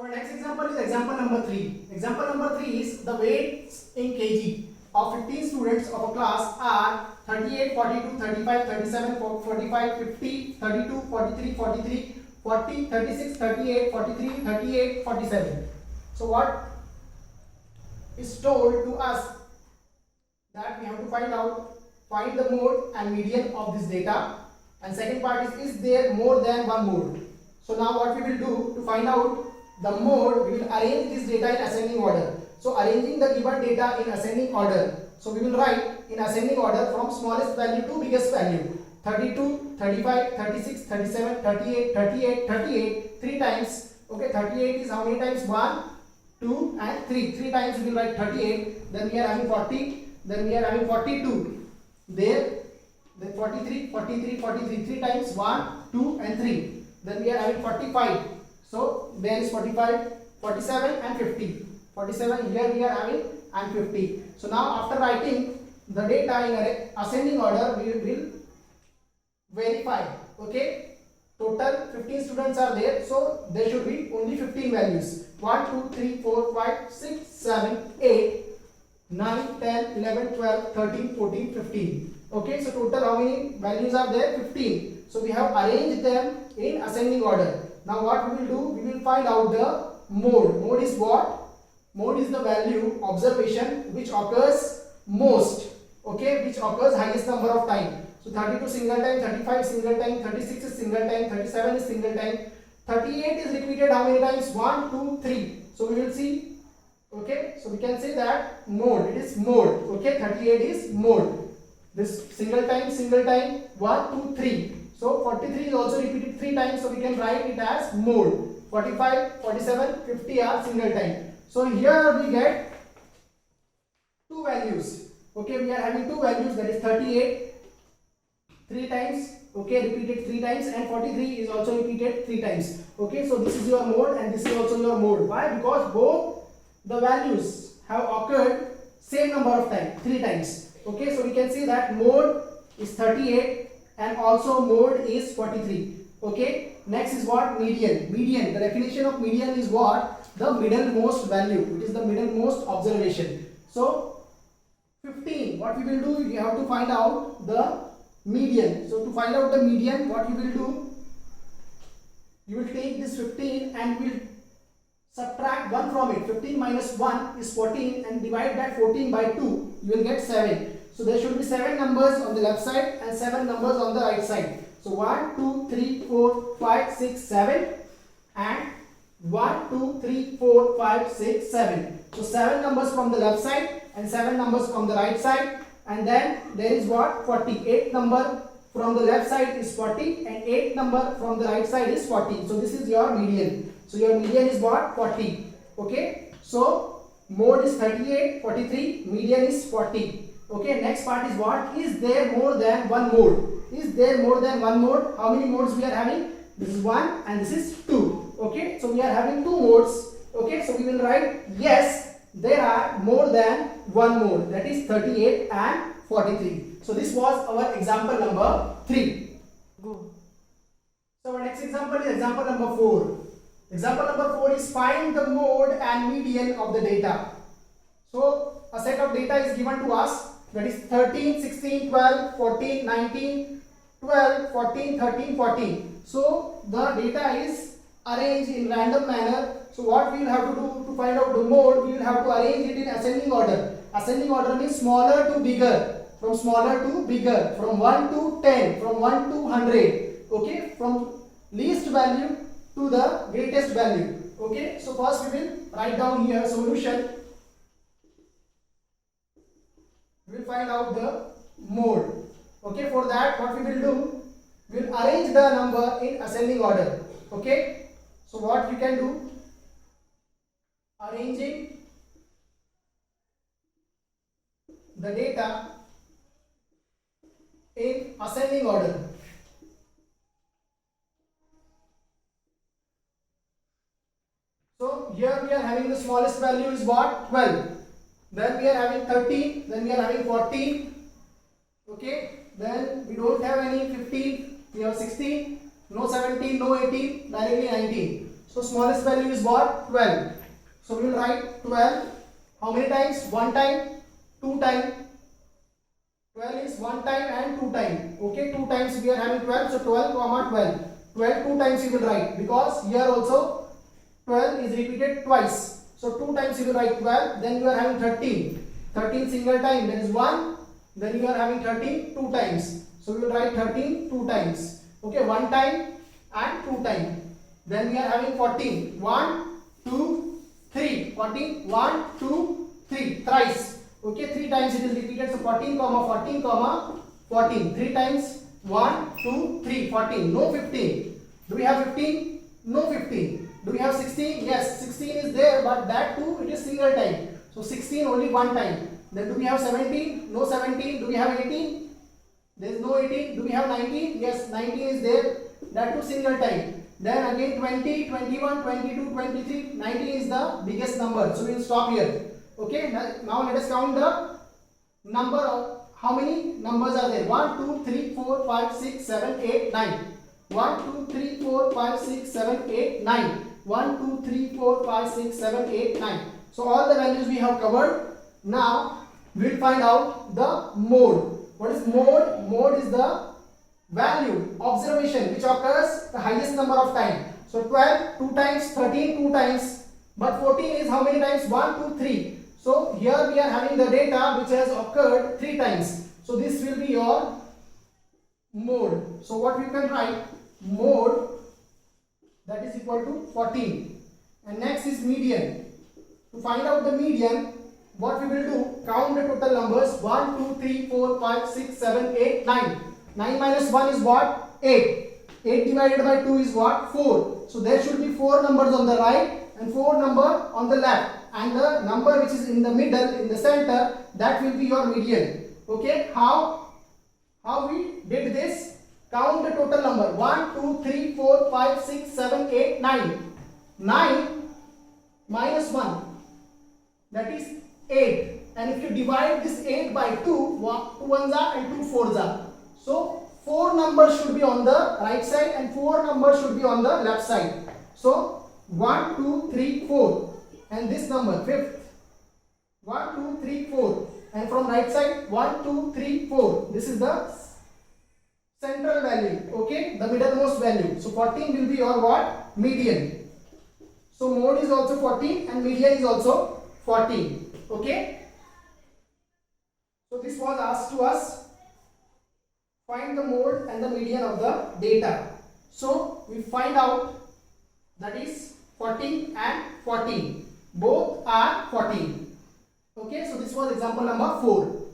So our next example is example number 3. Example number 3 is the weights in kg of 15 students of a class are 38, 42, 35, 37, 45, 50, 32, 43, 43, 40, 36, 38, 43, 38, 47. So what is told to us that we have to find the mode and median of this data, and second part is there more than one mode. So now what we will do to find out the mode, we will arrange this data in ascending order. So arranging the given data in ascending order, so we will write in ascending order from smallest value to biggest value. 32, 35, 36, 37, 38, 38, 38, 3 times. Okay, 38 is how many times? 1, 2 and 3. 3 times we will write 38. Then we are having 40. Then we are having 42. There. Then 43, 43, 43. 3 times 1, 2 and 3. Then we are having 45. So there is 45, 47 and 50. 47 here we are having and 50. So now after writing the data in ascending order, we will verify. Okay, total 15 students are there, so there should be only 15 values. 1, 2, 3, 4, 5, 6, 7, 8, 9, 10, 11, 12, 13, 14, 15. Okay, so total how many values are there? 15. So we have arranged them in ascending order. Now what we will do? We will find out the mode. Mode is what? Mode is the value observation which occurs most. Okay, which occurs highest number of time. So 32 single time, 35 single time, 36 is single time, 37 is single time, 38 is repeated how many times? 1, 2, 3. So we will see. Okay, so we can say that mode, it is mode. Okay, 38 is mode. This single time, 1, 2, 3. So 43 is also repeated 3 times, so we can write it as mode. 45, 47, 50 are single time. So here we get 2 values. Okay, we are having 2 values, that is 38 3 times, okay, repeated 3 times, and 43 is also repeated 3 times. Okay, so this is your mode and this is also your mode. Why? Because both the values have occurred same number of times, 3 times. Okay, so we can see that mode is 38 and also mode is 43. Okay, next is what? Median. Median, the definition of median is what? The middlemost value. It is the middlemost observation. So 15, what we will do? We have to find out the median. So to find out the median, what you will do? You will take this 15 and will subtract 1 from it. 15 minus 1 is 14 and divide that 14 by 2. You will get 7. So there should be 7 numbers on the left side and 7 numbers on the right side. So 1, 2, 3, 4, 5, 6, 7 and 1, 2, 3, 4, 5, 6, 7. So 7 numbers from the left side and 7 numbers from the right side, and then there is what? 40. 8 number from the left side is 40 and 8 number from the right side is 40. So this is your median. So your median is what? 40. Okay. So mode is 38, 43, median is 40. Okay, next part is what? Is there more than one mode? Is there more than one mode? How many modes we are having? This is 1 and this is 2. Okay, so we are having 2 modes. Okay, so we will write yes, there are more than one mode, that is 38 and 43. So this was our example number 3. Go. So our next example is example number 4. Example number 4 is find the mode and median of the data. So a set of data is given to us, that is 13, 16, 12, 14, 19, 12, 14, 13, 14. So the data is arranged in random manner. So what we will have to do to find out the mode? We will have to arrange it in ascending order. Ascending order means smaller to bigger, from smaller to bigger, from 1 to 10, from 1 to 100. Okay, from least value to the greatest value. Okay, so first we will write down here solution. We will find out the mode. Okay, for that what we will do? We will arrange the number in ascending order. Okay, so what you can do? Arranging the data in ascending order. So here we are having the smallest value is what? 12. Then we are having 13. Then we are having 14. Okay. Then we don't have any 15. We have 16. No 17. No 18. Directly 19. So smallest value is what? 12. So we will write 12. How many times? One time, two time. 12 is one time and two time. Okay, two times we are having 12. So 12 comma 12. 12 two times you will write, because here also 12 is repeated twice. So two times you will write 12. Then you are having 13. 13 single time, that is 1. Then you are having 13 two times. So we will write 13 two times. Okay, one time and two time. Then we are having 14. 1, 2, 3. 14. 1, 2, 3. Thrice. Okay, three times it is repeated. So 14 comma 14 comma 14. Three times. 1, 2, 3. 14. No 15. Do we have 15? No 15. Do we have 16? Yes, 16 is there, but that too it is single time. So 16 only one time. Then do we have 17? No 17. Do we have 18? There is no 18. Do we have 19? Yes, 19 is there. That too single time. Then again 20, 21, 22, 23. 19 is the biggest number. So we will stop here. Okay. Now let us count the number of how many numbers are there. 1, 2, 3, 4, 5, 6, 7, 8, 9. 1, 2, 3, 4, 5, 6, 7, 8, 9. 1, 2, 3, 4, 5, 6, 7, 8, 9. So all the values we have covered. Now we will find out the mode. What is mode? Mode is the value, observation which occurs the highest number of time. So 12 two times, 13 two times, but 14 is how many times? 1, 2, 3. So here we are having the data which has occurred 3 times. So this will be your mode. So what we can write? Mode, that is equal to 14. And next is median. To find out the median, what we will do? Count the total numbers. 1, 2, 3, 4, 5, 6, 7, 8, 9. 9 minus 1 is what? 8. 8 divided by 2 is what? 4. So there should be 4 numbers on the right and 4 number on the left. And the number which is in the middle, in the center, that will be your median. Okay? How we did this? Count the total number. 1, 2, 3, 4, 5, 6, 7, 8, 9. 9 minus 1. That is 8. And if you divide this 8 by 2, 2 ones are and 2 fours are. So 4 numbers should be on the right side and 4 numbers should be on the left side. So 1, 2, 3, 4. And this number, fifth. 1, 2, 3, 4. And from right side, 1, 2, 3, 4. This is the central value. Okay, the middlemost value. So 14 will be your what? Median. So mode is also 14 and median is also 14. Okay. So this was asked to us. Find the mode and the median of the data. So we find out, that is 14 and 14. Both are 14. Okay, so this was example number 4.